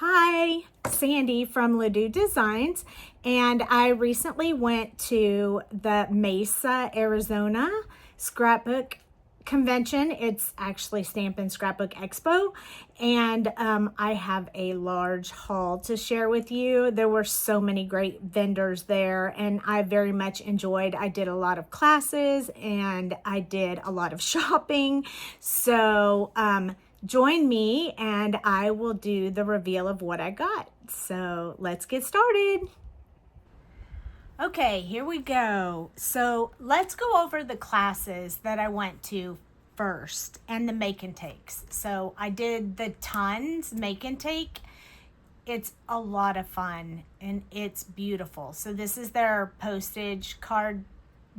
Hi, Sandy from Ladue Designs, and I recently went to the Mesa, Arizona Scrapbook Convention. It's actually Stamp and Scrapbook Expo, and I have a large haul to share with you. There were so many great vendors there, and I very much enjoyed. I did a lot of classes, and I did a lot of shopping, so join me and I will do the reveal of what I got. So let's get started. Okay, here we go. So let's go over the classes that I went to first and the make and takes. So I did the tons make and take. It's a lot of fun and it's beautiful. So this is their postage card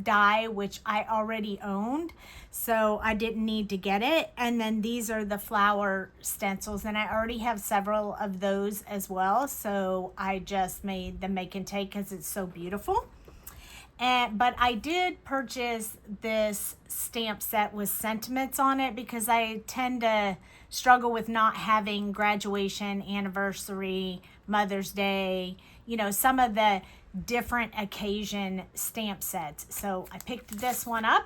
die, which I already owned, so I didn't need to get it. And then these are the flower stencils, and I already have several of those as well, so I just made the make and take because it's so beautiful. But I did purchase this stamp set with sentiments on it because I tend to struggle with not having graduation, anniversary, Mother's Day, some of the different occasion stamp sets. So I picked this one up.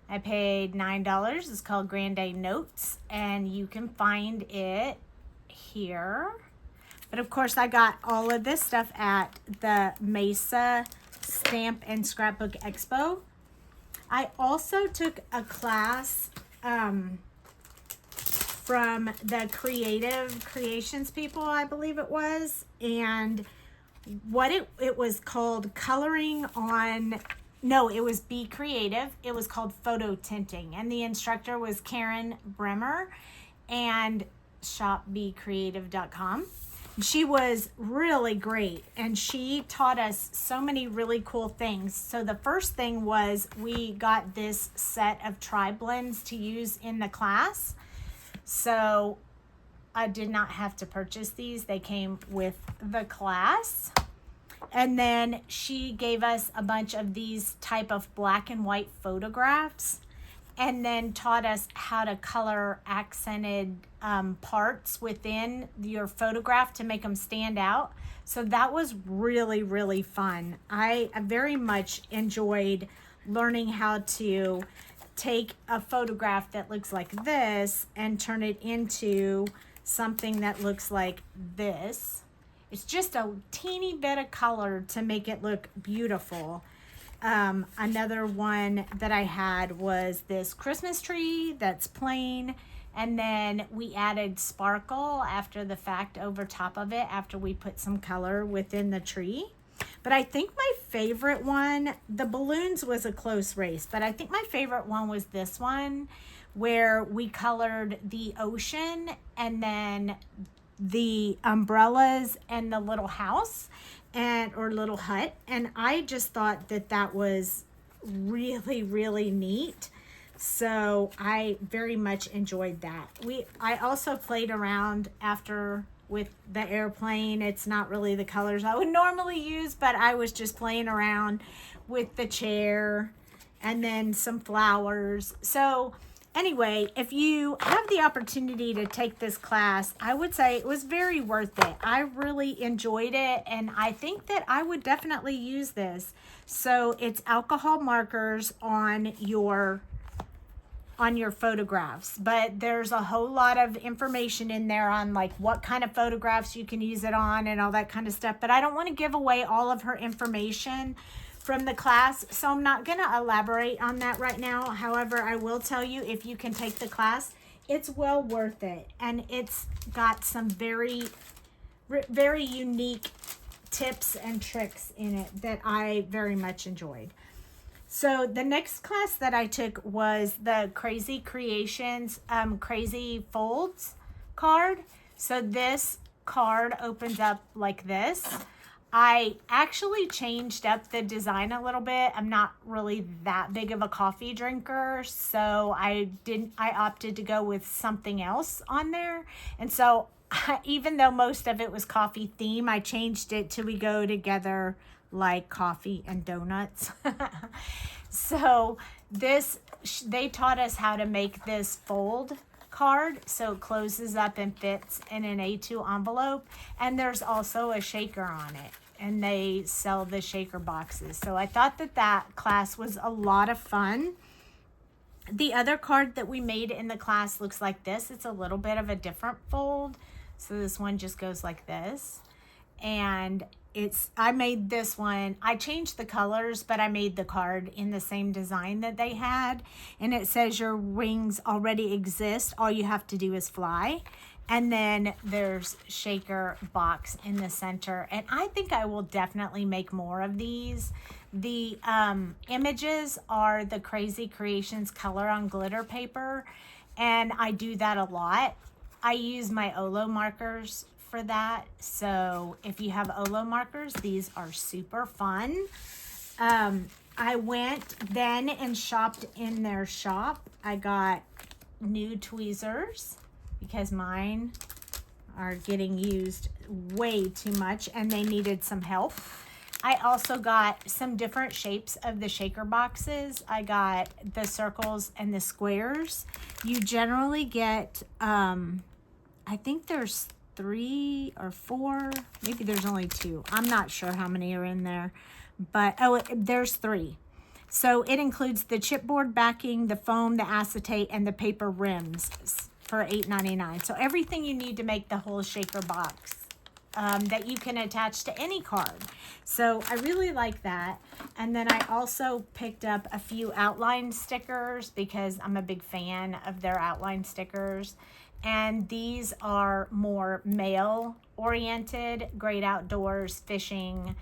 I paid $9. It's called Grande Notes, and you can find it here. But of course, I got all of this stuff at the Mesa Stamp and Scrapbook Expo. I also took a class from the Creative Creations people, I believe it was, and what it was called coloring on, no, it was Be Creative. It was called photo tinting, and the instructor was Karen Bremer, and shopbecreative.com. She was really great, and she taught us so many really cool things. So the first thing was we got this set of tri-blends to use in the class. So I did not have to purchase these. They came with the class. And then she gave us a bunch of these type of black and white photographs, and then taught us how to color accented parts within your photograph to make them stand out. So that was really, really fun. I very much enjoyed learning how to take a photograph that looks like this and turn it into something that looks like this. It's just a teeny bit of color to make it look beautiful. Another one that I had was this Christmas tree that's plain, and then we added sparkle after the fact over top of it after we put some color within the tree. But I think my favorite one, the balloons was a close race, but I think my favorite one was this one where we colored the ocean and then the umbrellas and the little house or little hut, and I just thought that was really, really neat. So I very much enjoyed that. I also played around after with the airplane. It's not really the colors I would normally use, but I was just playing around with the chair and then some flowers. So anyway, if you have the opportunity to take this class, I would say it was very worth it. I really enjoyed it, and I think that I would definitely use this. So it's alcohol markers on your photographs, but there's a whole lot of information in there on like what kind of photographs you can use it on and all that kind of stuff. But I don't want to give away all of her information from the class, so I'm not going to elaborate on that right now. However, I will tell you, if you can take the class, it's well worth it, and it's got some very, very unique tips and tricks in it that I very much enjoyed. So the next class that I took was the Crazy Creations Crazy Folds card. So this card opens up like this. I actually changed up the design a little bit. I'm not really that big of a coffee drinker, so I opted to go with something else on there. And so even though most of it was coffee theme, I changed it to we go together like coffee and donuts. So they taught us how to make this fold card, so it closes up and fits in an A2 envelope. And there's also a shaker on it, and they sell the shaker boxes. So I thought that that class was a lot of fun. The other card that we made in the class looks like this. It's a little bit of a different fold. So this one just goes like this. And I made this one, I changed the colors, but I made the card in the same design that they had. And it says your wings already exist. All you have to do is fly. And then there's shaker box in the center. And I think I will definitely make more of these. The images are the Crazy Creations color on glitter paper. And I do that a lot. I use my Olo markers for that. So if you have Olo markers, these are super fun. I went then and shopped in their shop. I got new tweezers because mine are getting used way too much and they needed some help. I also got some different shapes of the shaker boxes. I got the circles and the squares. You generally get, I think there's 3 or 4, maybe there's only 2. I'm not sure how many are in there, but there's 3. So it includes the chipboard backing, the foam, the acetate, and the paper rims for $8.99. So everything you need to make the whole shaker box that you can attach to any card. So I really like that. And then I also picked up a few outline stickers because I'm a big fan of their outline stickers. And these are more male oriented, great outdoors, fishing,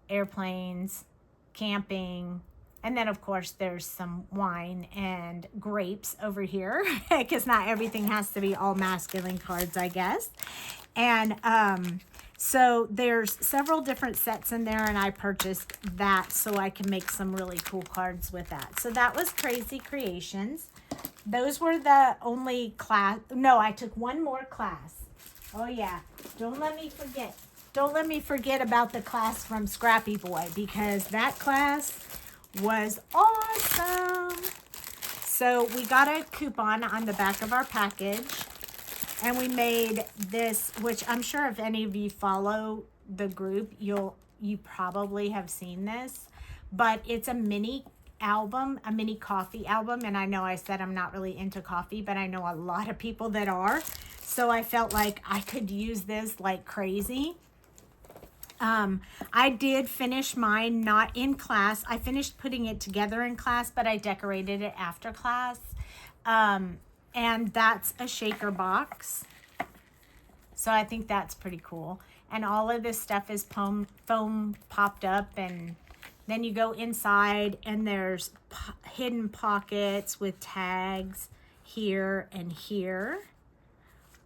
airplanes, camping. And then of course there's some wine and grapes over here because not everything has to be all masculine cards, I guess. And so there's several different sets in there, and I purchased that so I can make some really cool cards with that. So that was Crazy Creations. Those were the only class. No, I took one more class. Oh yeah, don't let me forget. Don't let me forget about the class from Scrappy Boy, because that class was awesome. So we got a coupon on the back of our package, and we made this, which I'm sure if any of you follow the group, you probably have seen this, but it's a mini album, a mini coffee album. And I know I said I'm not really into coffee, but I know a lot of people that are. So I felt like I could use this like crazy. I did finish mine not in class. I finished putting it together in class, but I decorated it after class. And that's a shaker box. So I think that's pretty cool. And all of this stuff is foam popped up, and then you go inside and there's hidden pockets with tags here and here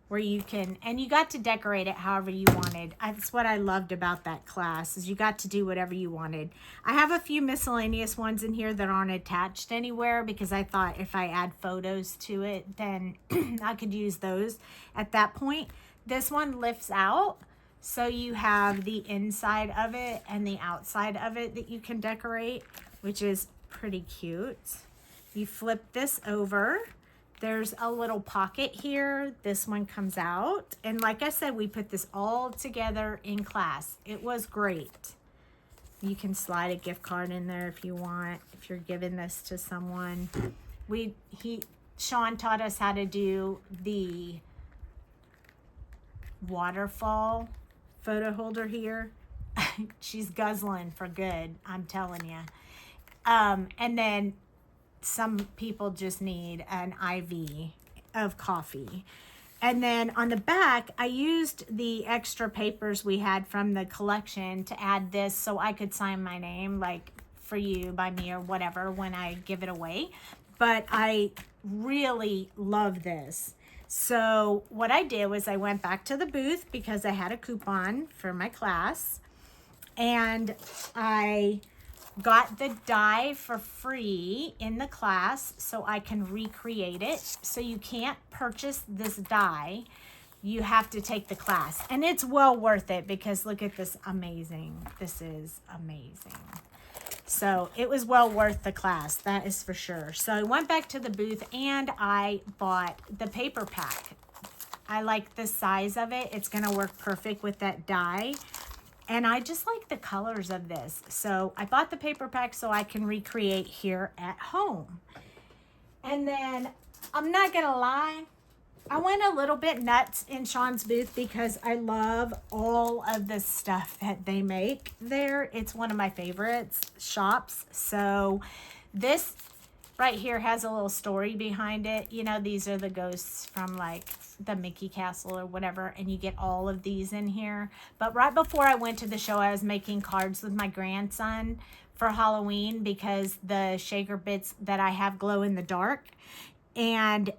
where you can, and you got to decorate it however you wanted. That's what I loved about that class, is you got to do whatever you wanted. I have a few miscellaneous ones in here that aren't attached anywhere because I thought if I add photos to it, then I could use those at that point. This one lifts out. So you have the inside of it and the outside of it that you can decorate, which is pretty cute. You flip this over. There's a little pocket here. This one comes out. And like I said, we put this all together in class. It was great. You can slide a gift card in there if you want, if you're giving this to someone. Sean taught us how to do the waterfall photo holder here. She's guzzling for good, I'm telling you. And then some people just need an IV of coffee. And then on the back, I used the extra papers we had from the collection to add this so I could sign my name, like for you, by me, or whatever, when I give it away. But I really love this. So what I did was I went back to the booth because I had a coupon for my class, and I got the die for free in the class so I can recreate it. So you can't purchase this die. You have to take the class, and it's well worth it because look at this amazing. This is amazing. So it was well worth the class, that is for sure. So I went back to the booth and I bought the paper pack. I like the size of it. It's gonna work perfect with that die. And I just like the colors of this. So I bought the paper pack so I can recreate here at home. And then, I'm not gonna lie, I went a little bit nuts in Sean's booth because I love all of the stuff that they make there. It's one of my favorites shops. So this right here has a little story behind it. You know, these are the ghosts from like the Mickey Castle or whatever, and you get all of these in here. But right before I went to the show, I was making cards with my grandson for Halloween because the shaker bits that I have glow in the dark. And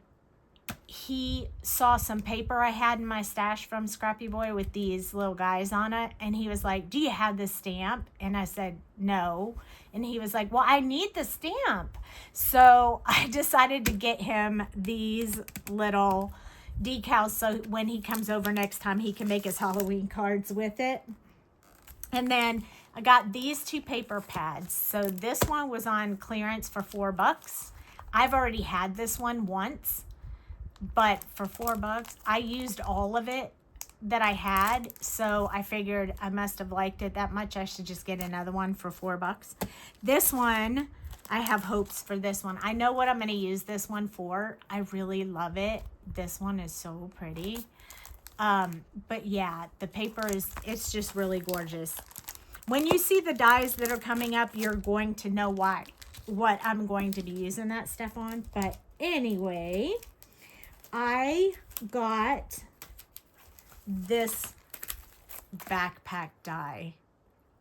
he saw some paper I had in my stash from Scrappy Boy with these little guys on it. And he was like, do you have this stamp? And I said, no. And he was like, well, I need the stamp. So I decided to get him these little decals so when he comes over next time, he can make his Halloween cards with it. And then I got these two paper pads. So this one was on clearance for $4. I've already had this one once, but for $4, I used all of it that I had. So I figured I must have liked it that much. I should just get another one for $4. This one, I have hopes for this one. I know what I'm going to use this one for. I really love it. This one is so pretty. But yeah, the paper it's just really gorgeous. When you see the dies that are coming up, you're going to know what I'm going to be using that stuff on. But anyway, I got this backpack die.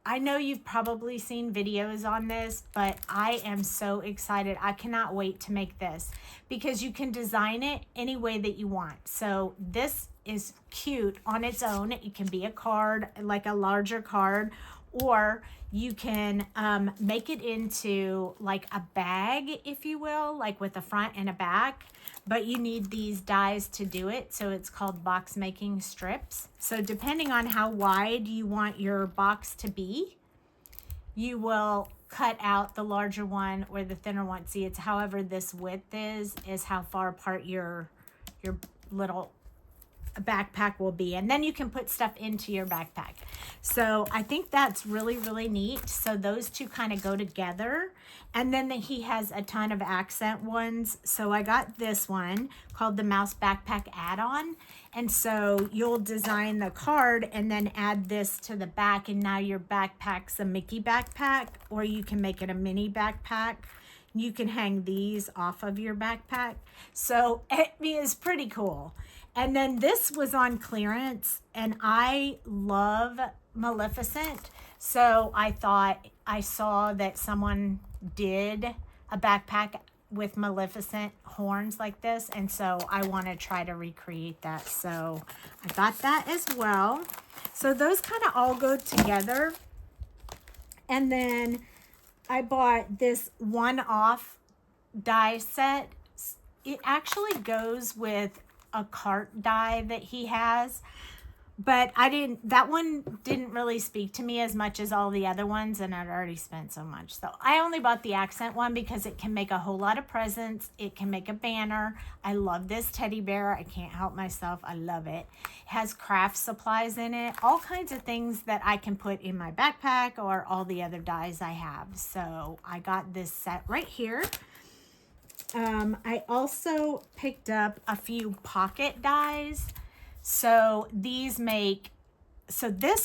I know you've probably seen videos on this, but I am so excited. I cannot wait to make this because you can design it any way that you want. So this is cute on its own. It can be a card, like a larger card, or you can make it into like a bag, if you will, like with a front and a back. But you need these dies to do it. So it's called box making strips. So depending on how wide you want your box to be, you will cut out the larger one or the thinner one. See, it's however this width is how far apart your little backpack will be. And then you can put stuff into your backpack. So I think that's really, really neat. So those two kind of go together. And then he has a ton of accent ones. So I got this one called the Mouse Backpack Add-on. And so you'll design the card and then add this to the back. And now your backpack's a Mickey backpack, or you can make it a mini backpack. You can hang these off of your backpack. So it is pretty cool. And then this was on clearance, and I love Maleficent. So I thought I saw that someone did a backpack with Maleficent horns like this, and so I want to try to recreate that. So I got that as well. So those kind of all go together. And then I bought this one-off die set. It actually goes with a cart die that he has, but that one didn't really speak to me as much as all the other ones, and I'd already spent so much. So I only bought the accent one because it can make a whole lot of presents. It can make a banner. I love this teddy bear. I can't help myself. I love it. It has craft supplies in it, all kinds of things that I can put in my backpack or all the other dies I have. So I got this set right here. I also picked up a few pocket dies. So this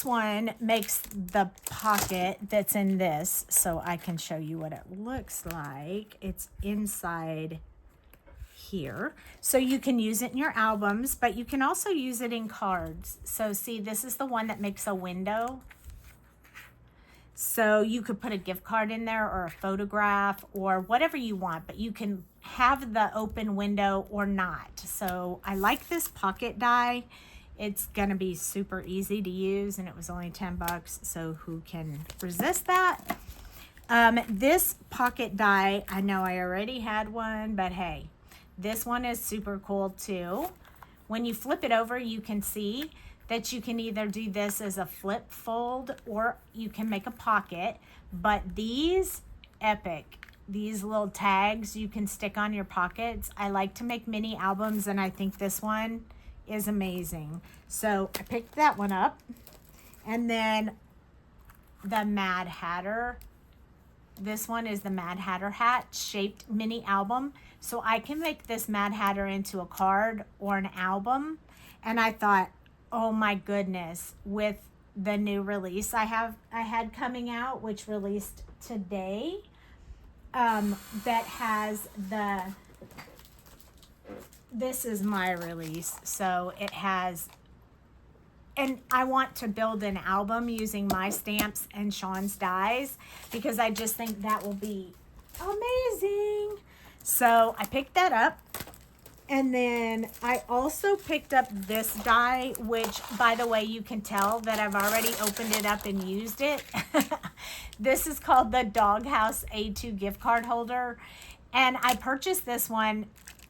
one makes the pocket that's in this. So I can show you what it looks like. It's inside here. So you can use it in your albums, but you can also use it in cards. So see, this is the one that makes a window. So you could put a gift card in there or a photograph or whatever you want, but you can have the open window or not. So I like this pocket die. It's going to be super easy to use, and it was only $10. So who can resist that? This pocket die, I know I already had one, but hey, this one is super cool too. When you flip it over, you can see that you can either do this as a flip fold or you can make a pocket. But these, epic. These little tags you can stick on your pockets. I like to make mini albums, and I think this one is amazing. So I picked that one up. And then the Mad Hatter. This one is the Mad Hatter hat shaped mini album. So I can make this Mad Hatter into a card or an album. And I thought, oh my goodness, with the new release I had coming out, which released today, that has this is my release. So it has, and I want to build an album using my stamps and Sean's dies because I just think that will be amazing. So I picked that up. And then I also picked up this die, which, by the way, you can tell that I've already opened it up and used it. This is called the Doghouse A2 gift card holder. And I purchased this one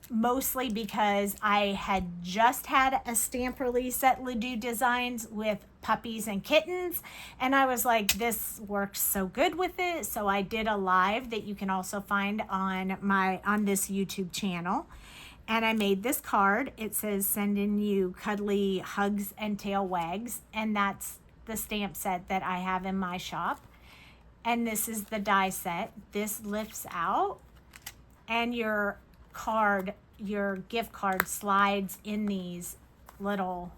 mostly because I had just had a stamp release at Ledoux Designs with puppies and kittens. And I was like, this works so good with it. So I did a live that you can also find on this YouTube channel. And I made this card. It says, sending you cuddly hugs and tail wags. And that's the stamp set that I have in my shop. And this is the die set. This lifts out. And your gift card slides in these little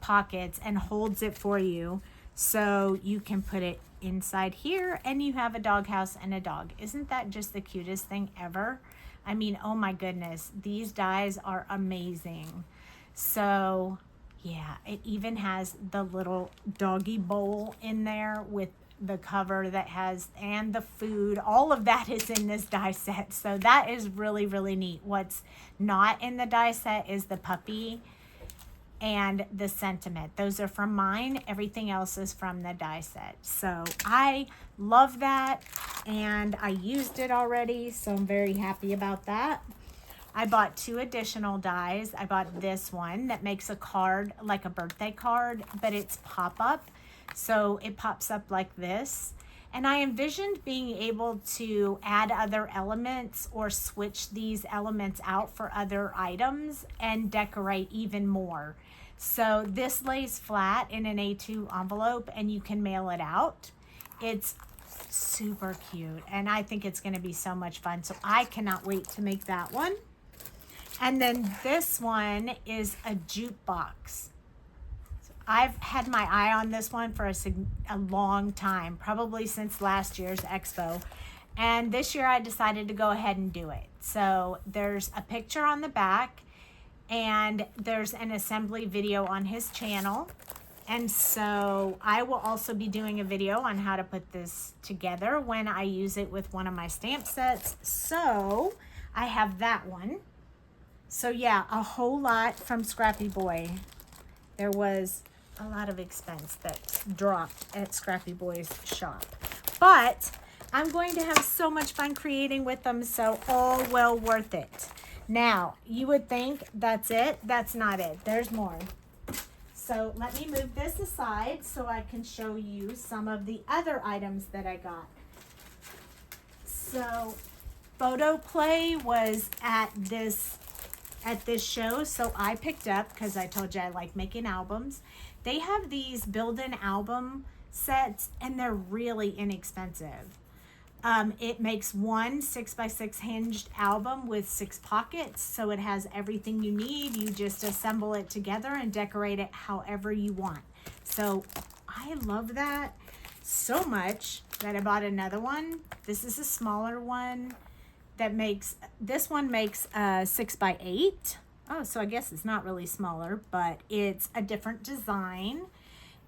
pockets and holds it for you. So you can put it inside here and you have a doghouse and a dog. Isn't that just the cutest thing ever? I mean, oh my goodness, these dies are amazing. So yeah, it even has the little doggy bowl in there with the cover that has, and the food, all of that is in this die set. So that is really, really neat. What's not in the die set is the puppy and the sentiment. Those are from mine. Everything else is from the die set. So I love that, and I used it already, so I'm very happy about that. I bought 2 additional dies. I bought this one that makes a card, like a birthday card, but it's pop-up. So it pops up like this. And I envisioned being able to add other elements or switch these elements out for other items and decorate even more. So this lays flat in an A2 envelope and you can mail it out. It's super cute and I think it's going to be so much fun. So I cannot wait to make that one. And then this one is a jukebox. I've had my eye on this one for a long time, probably since last year's expo. And this year I decided to go ahead and do it. So there's a picture on the back and there's an assembly video on his channel. And so I will also be doing a video on how to put this together when I use it with one of my stamp sets. So I have that one. So yeah, a whole lot from Scrappy Boy. There was a lot of expense that dropped at Scrappy Boy's shop. But I'm going to have so much fun creating with them, so all well worth it. Now, you would think that's it. That's not it. There's more. So let me move this aside so I can show you some of the other items that I got. So Photo Play was at this show, so I picked up, because I told you I like making albums. They have these build-in album sets and they're really inexpensive. It makes one 6x6 hinged album with 6 pockets, so it has everything you need. You just assemble it together and decorate it however you want. So I love that so much that I bought another one. This is a smaller one that makes, this one makes 6x8. Oh, so I guess it's not really smaller, but it's a different design.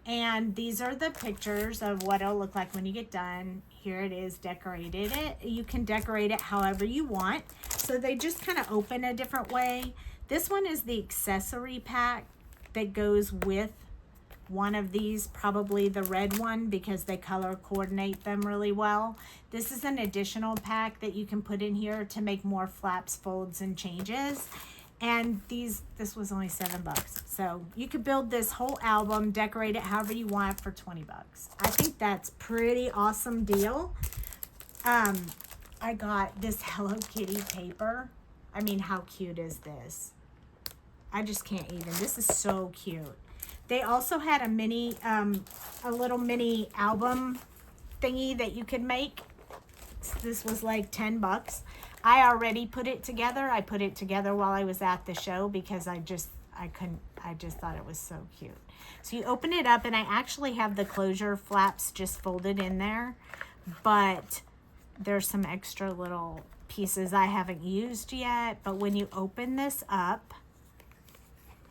And these are the pictures of what it'll look like when you get done. Here it is decorated. You can decorate it however you want. So they just kind of open a different way. This one is the accessory pack that goes with one of these, probably the red one, because they color coordinate them really well. This is an additional pack that you can put in here to make more flaps, folds, and changes. And this was only $7. So you could build this whole album, decorate it however you want for $20. I think that's pretty awesome deal. I got this Hello Kitty paper. I mean, how cute is this? I just can't even. This is so cute. They also had a little mini album thingy that you could make. This was like $10. I already put it together. I put it together while I was at the show because I just thought it was so cute. So you open it up, and I actually have the closure flaps just folded in there, but there's some extra little pieces I haven't used yet. But when you open this up,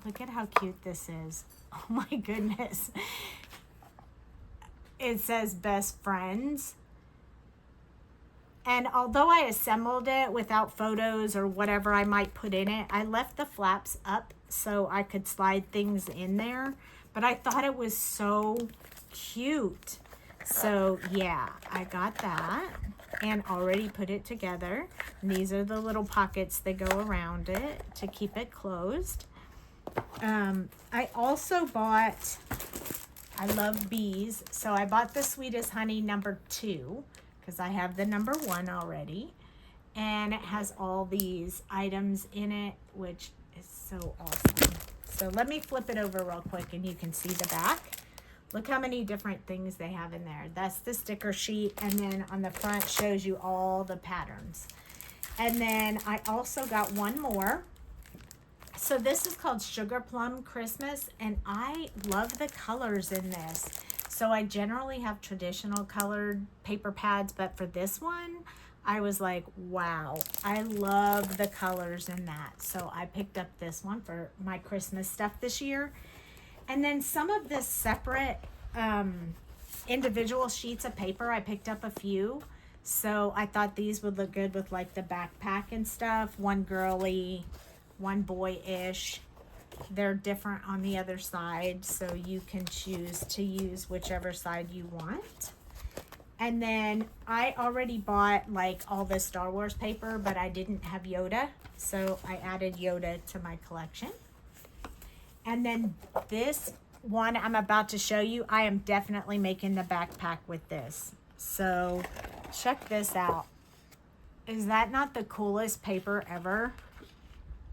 look at how cute this is. Oh my goodness. It says best friends. And although I assembled it without photos or whatever I might put in it, I left the flaps up so I could slide things in there. But I thought it was so cute. So yeah, I got that and already put it together. And these are the little pockets that go around it to keep it closed. I also bought, I love bees, so I bought the Sweetest Honey #2. Because I have the #1 already, and it has all these items in it, which is so awesome. So let me flip it over real quick and you can see the back. Look how many different things they have in there. That's the sticker sheet, and then on the front shows you all the patterns. And then I also got one more. So this is called Sugar Plum Christmas, and I love the colors in this. So I generally have traditional colored paper pads, but for this one, I was like, wow, I love the colors in that. So I picked up this one for my Christmas stuff this year. And then some of this separate individual sheets of paper, I picked up a few. So I thought these would look good with like the backpack and stuff. One girly, one boyish. They're different on the other side, so you can choose to use whichever side you want. And then I already bought like all the Star Wars paper, but I didn't have Yoda, so I added Yoda to my collection. And then this one I'm about to show you, I am definitely making the backpack with this. So check this out. Is that not the coolest paper ever?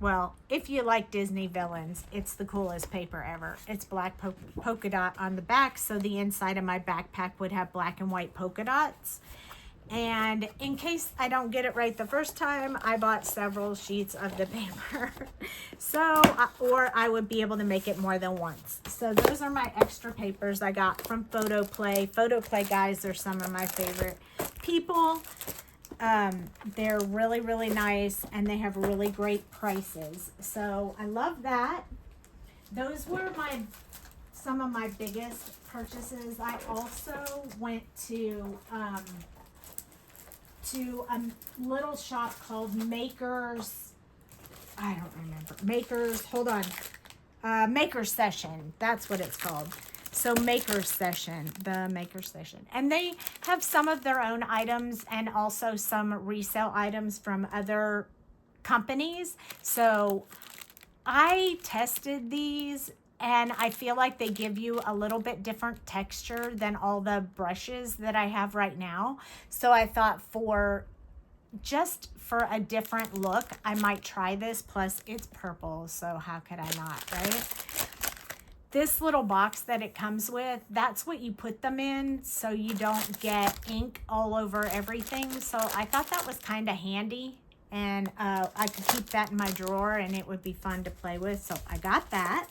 Well, if you like Disney villains, it's the coolest paper ever. It's black polka dot on the back, so the inside of my backpack would have black and white polka dots. And in case I don't get it right the first time, I bought several sheets of the paper. So, or I would be able to make it more than once. So those are my extra papers I got from Photo Play. Photo Play guys are some of my favorite people. They're really, really nice, and they have really great prices. So I love that. Those were some of my biggest purchases. I also went to a little shop called Makers. I don't remember. Maker Session. That's what it's called. So the Maker Session. And they have some of their own items and also some resale items from other companies. So I tested these, and I feel like they give you a little bit different texture than all the brushes that I have right now. So I thought just for a different look, I might try this. Plus it's purple, so how could I not, right? This little box that it comes with, that's what you put them in so you don't get ink all over everything. So I thought that was kind of handy, and I could keep that in my drawer and it would be fun to play with. So I got that.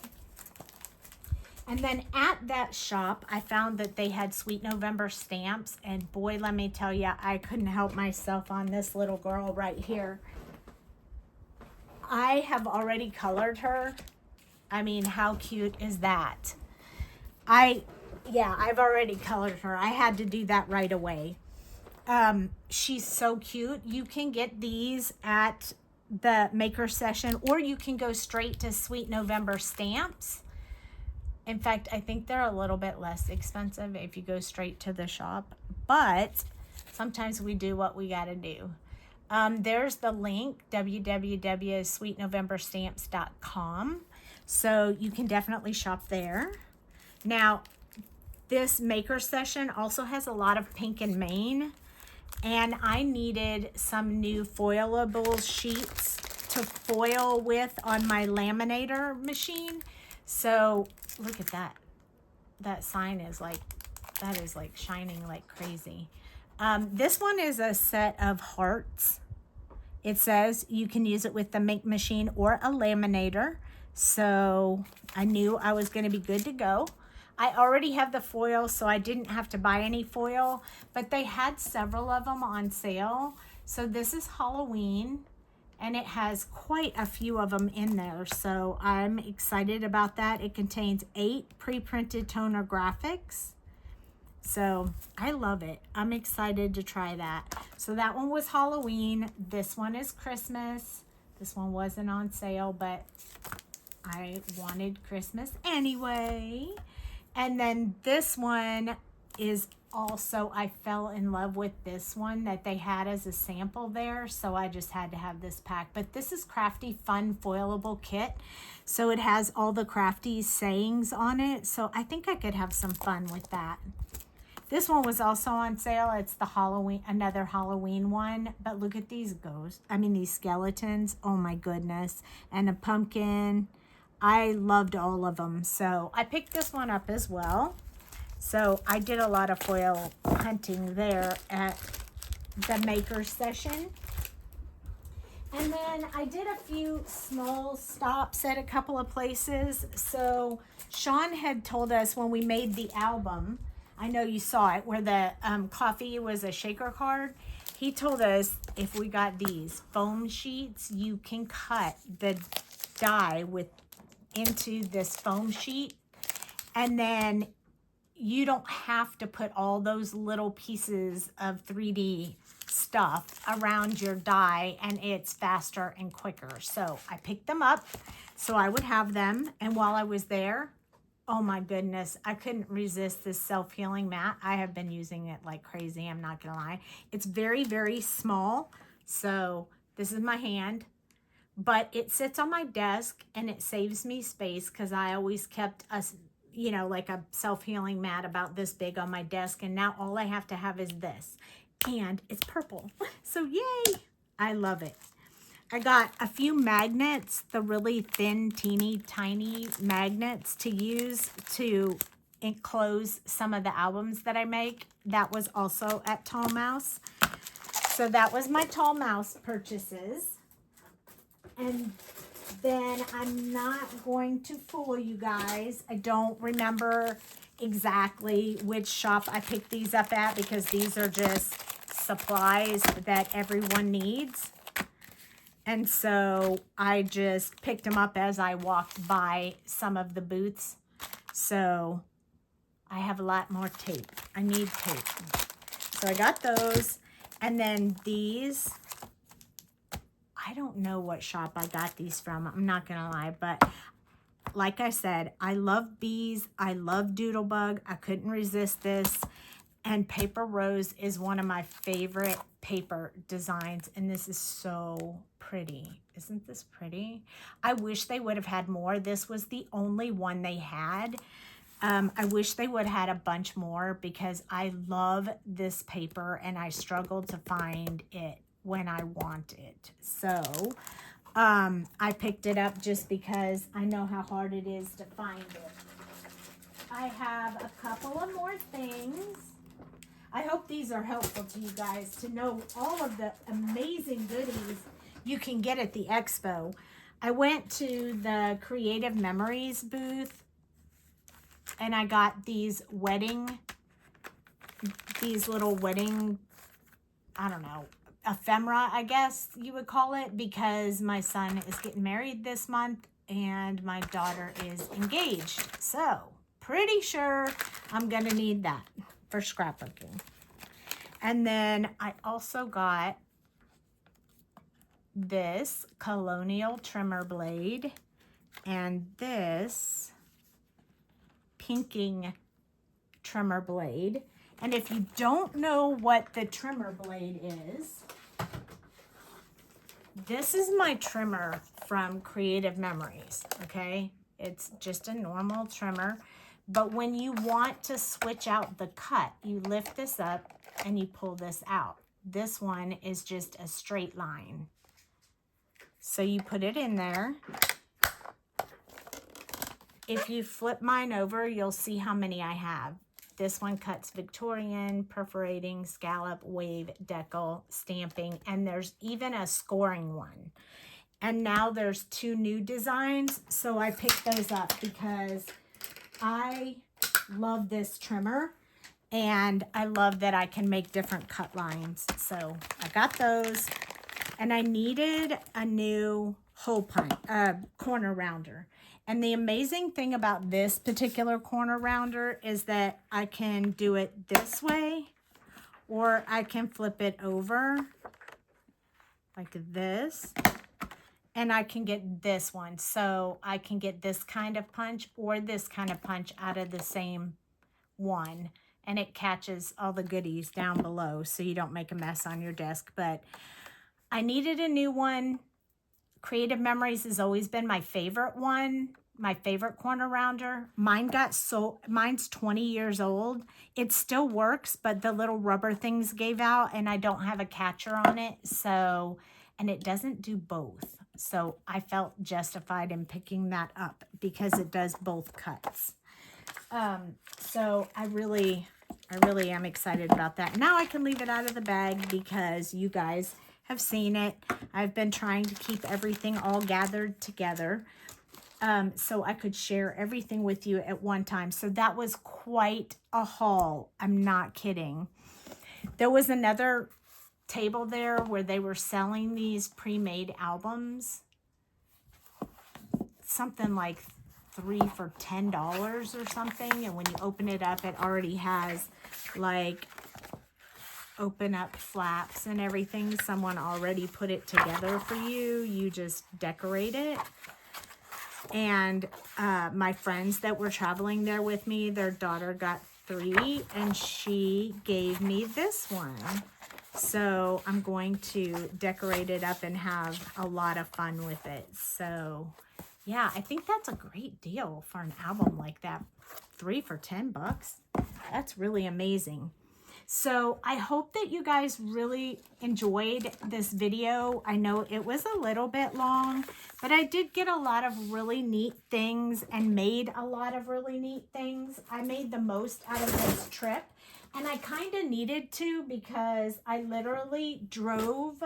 And then at that shop, I found that they had Sweet November stamps, and boy, let me tell you, I couldn't help myself on this little girl right here. I have already colored her. I mean, how cute is that? I've already colored her. I had to do that right away. She's so cute. You can get these at the Maker Session, or you can go straight to Sweet November stamps. In fact, I think they're a little bit less expensive if you go straight to the shop, but sometimes we do what we got to do. There's the link, www.sweetnovemberstamps.com. So you can definitely shop there. Now, this maker session also has a lot of pink and Maine, and I needed some new foilable sheets to foil with on my laminator machine. So look at that. That sign is like, that is like shining like crazy. This one is a set of hearts. It says you can use it with the make machine or a laminator. So I knew I was going to be good to go. I already have the foil, so I didn't have to buy any foil, but they had several of them on sale. So this is Halloween, and it has quite a few of them in there. So I'm excited about that. It contains 8 pre-printed toner graphics. So I love it. I'm excited to try that. So that one was Halloween. This one is Christmas. This one wasn't on sale, but I wanted Christmas anyway. And then this one is also, I fell in love with this one that they had as a sample there. So I just had to have this pack. But this is Crafty Fun Foilable Kit. So it has all the Crafty sayings on it. So I think I could have some fun with that. This one was also on sale. It's the Halloween, another Halloween one. But look at these these skeletons. Oh my goodness. And a pumpkin. I loved all of them. So I picked this one up as well. So I did a lot of foil hunting there at the maker session. And then I did a few small stops at a couple of places. So Sean had told us when we made the album, I know you saw it, where the coffee was a shaker card. He told us if we got these foam sheets, you can cut the die into this foam sheet, and then you don't have to put all those little pieces of 3D stuff around your die, and it's faster and quicker. So I picked them up so I would have them, and while I was there, oh my goodness, I couldn't resist this self-healing mat. I have been using it like crazy, I'm not gonna lie. It's very, very small, so this is my hand. But it sits on my desk and it saves me space because I always kept like a self-healing mat about this big on my desk. And now all I have to have is this. And it's purple. So yay! I love it. I got a few magnets, the really thin, teeny, tiny magnets to use to enclose some of the albums that I make. That was also at Tall Mouse. So that was my Tall Mouse purchases. And then I'm not going to fool you guys. I don't remember exactly which shop I picked these up at because these are just supplies that everyone needs. And so I just picked them up as I walked by some of the booths. So I have a lot more tape. I need tape. So I got those. And then these, I don't know what shop I got these from. I'm not going to lie. But like I said, I love bees. I love Doodlebug. I couldn't resist this. And Paper Rose is one of my favorite paper designs. And this is so pretty. Isn't this pretty? I wish they would have had more. This was the only one they had. I wish they would have had a bunch more because I love this paper and I struggled to find it when I want it. So I picked it up just because I know how hard it is to find it. I have a couple of more things. I hope these are helpful to you guys to know all of the amazing goodies you can get at the expo. I went to the Creative Memories booth and I got these little wedding, I don't know, ephemera, I guess you would call it, because my son is getting married this month and my daughter is engaged. So pretty sure I'm gonna need that for scrapbooking. And then I also got this colonial trimmer blade and this pinking trimmer blade. And if you don't know what the trimmer blade is, This is my trimmer from Creative Memories, okay? It's just a normal trimmer. But when you want to switch out the cut, you lift this up and you pull this out. This one is just a straight line. So you put it in there. If you flip mine over, you'll see how many I have. This one cuts Victorian, perforating, scallop, wave, decal, stamping, and there's even a scoring one. And now there's 2 new designs, so I picked those up because I love this trimmer and I love that I can make different cut lines. So I got those, and I needed a new hole punch, corner rounder. And the amazing thing about this particular corner rounder is that I can do it this way, or I can flip it over like this, and I can get this one. So I can get this kind of punch or this kind of punch out of the same one, and it catches all the goodies down below so you don't make a mess on your desk. But I needed a new one. Creative Memories has always been my favorite one, my favorite corner rounder. Mine's 20 years old. It still works, but the little rubber things gave out and I don't have a catcher on it. So, and it doesn't do both. So I felt justified in picking that up because it does both cuts. So I really am excited about that. Now I can leave it out of the bag because you guys have seen it. I've been trying to keep everything all gathered together so I could share everything with you at one time. So that was quite a haul. I'm not kidding. There was another table there where they were selling these pre-made albums. Something like 3 for $10 or something. And when you open it up, it already has like open up flaps and everything. Someone already put it together for you. You just decorate it. And my friends that were traveling there with me, their daughter got 3 and she gave me this one. So I'm going to decorate it up and have a lot of fun with it. So yeah, I think that's a great deal for an album like that. 3 for $10. That's really amazing. So I hope that you guys really enjoyed this video. I know it was a little bit long, but I did get a lot of really neat things and made a lot of really neat things. I made the most out of this trip, and I kind of needed to because I literally drove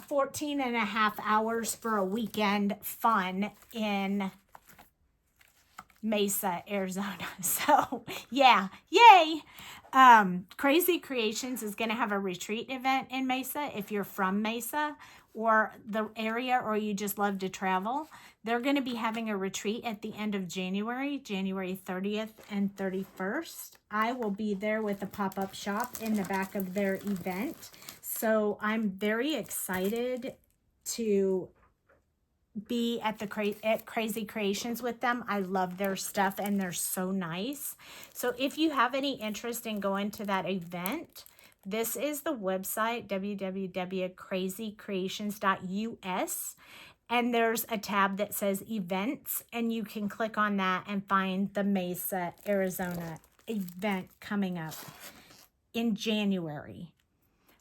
14 and a half hours for a weekend fun in Mesa, Arizona. So yeah, yay. Crazy Creations is going to have a retreat event in Mesa. If you're from Mesa or the area, or you just love to travel, they're going to be having a retreat at the end of January 30th and 31st. I will be there with a pop-up shop in the back of their event. So I'm very excited to be at Crazy Creations with them. I love their stuff and they're so nice. So if you have any interest in going to that event, this is the website, www.crazycreations.us, and there's a tab that says events, and you can click on that and find the Mesa, Arizona event coming up in January.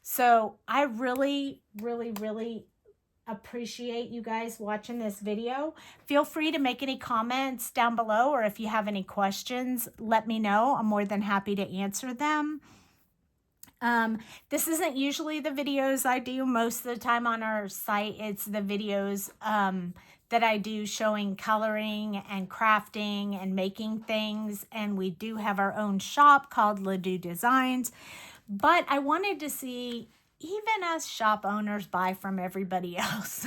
So I really appreciate you guys watching this video. Feel free to make any comments down below, or if you have any questions, let me know. I'm more than happy to answer them. This isn't usually the videos I do most of the time on our site. It's the videos that I do showing coloring and crafting and making things. And we do have our own shop called Ledoux Designs. But I wanted to see, even us shop owners buy from everybody else.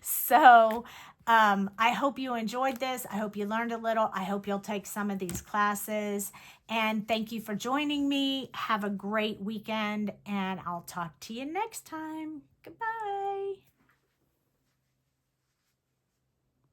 So I hope you enjoyed this. I hope you learned a little. I hope you'll take some of these classes. And thank you for joining me. Have a great weekend, and I'll talk to you next time. Goodbye.